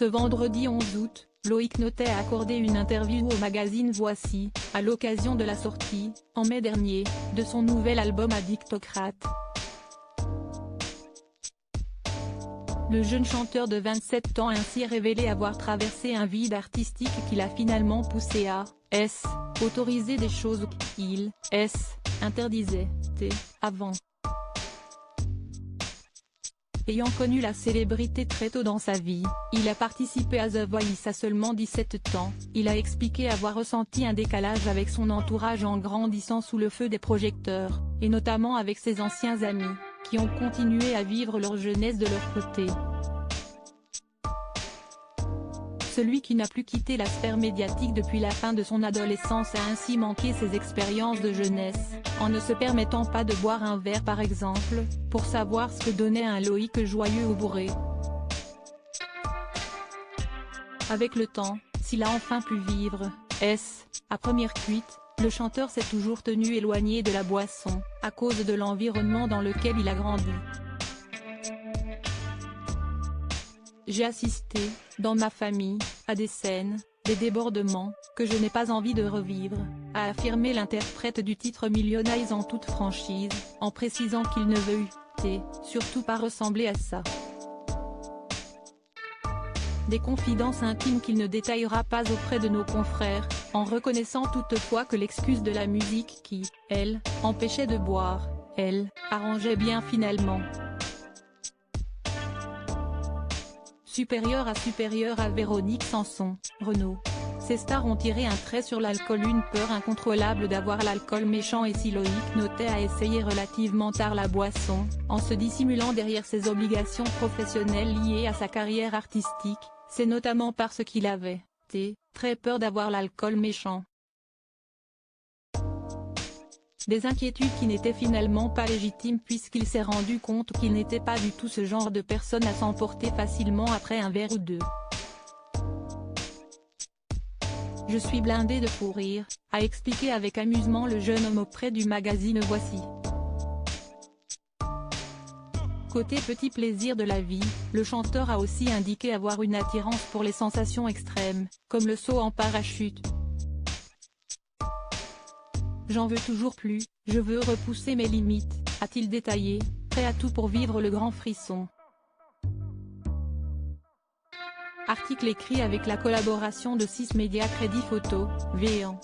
Ce vendredi 11 août, Loïc Notet a accordé une interview au magazine Voici, à l'occasion de la sortie, en mai dernier, de son nouvel album Addictocrate. Le jeune chanteur de 27 ans a ainsi révélé avoir traversé un vide artistique qui l'a finalement poussé à autoriser des choses qu'il interdisait avant. Ayant connu la célébrité très tôt dans sa vie, il a participé à The Voice à seulement 17 ans. Il a expliqué avoir ressenti un décalage avec son entourage en grandissant sous le feu des projecteurs, et notamment avec ses anciens amis, qui ont continué à vivre leur jeunesse de leur côté. Celui qui n'a plus quitté la sphère médiatique depuis la fin de son adolescence a ainsi manqué ses expériences de jeunesse, en ne se permettant pas de boire un verre par exemple, pour savoir ce que donnait un Loïc joyeux ou bourré. Avec le temps, s'il a enfin pu vivre, à première cuite, le chanteur s'est toujours tenu éloigné de la boisson, à cause de l'environnement dans lequel il a grandi. J'ai assisté, dans ma famille, à des scènes, des débordements, que je n'ai pas envie de revivre, a affirmé l'interprète du titre Millionize en toute franchise, en précisant qu'il ne veut surtout pas ressembler à ça. Des confidences intimes qu'il ne détaillera pas auprès de nos confrères, en reconnaissant toutefois que l'excuse de la musique qui, elle, empêchait de boire, arrangeait bien finalement. Supérieur à Véronique Sanson, Renaud. Ces stars ont tiré un trait sur l'alcool, une peur incontrôlable d'avoir l'alcool méchant, et si Loïc Notet a essayé relativement tard la boisson, en se dissimulant derrière ses obligations professionnelles liées à sa carrière artistique, c'est notamment parce qu'il avait très peur d'avoir l'alcool méchant. Des inquiétudes qui n'étaient finalement pas légitimes puisqu'il s'est rendu compte qu'il n'était pas du tout ce genre de personne à s'emporter facilement après un verre ou deux. Je suis blindé de fou rire, a expliqué avec amusement le jeune homme auprès du magazine Voici. Côté petit plaisir de la vie, le chanteur a aussi indiqué avoir une attirance pour les sensations extrêmes, comme le saut en parachute. J'en veux toujours plus, je veux repousser mes limites, a-t-il détaillé, prêt à tout pour vivre le grand frisson. Article écrit avec la collaboration de 6 médias Crédit Photo, V1.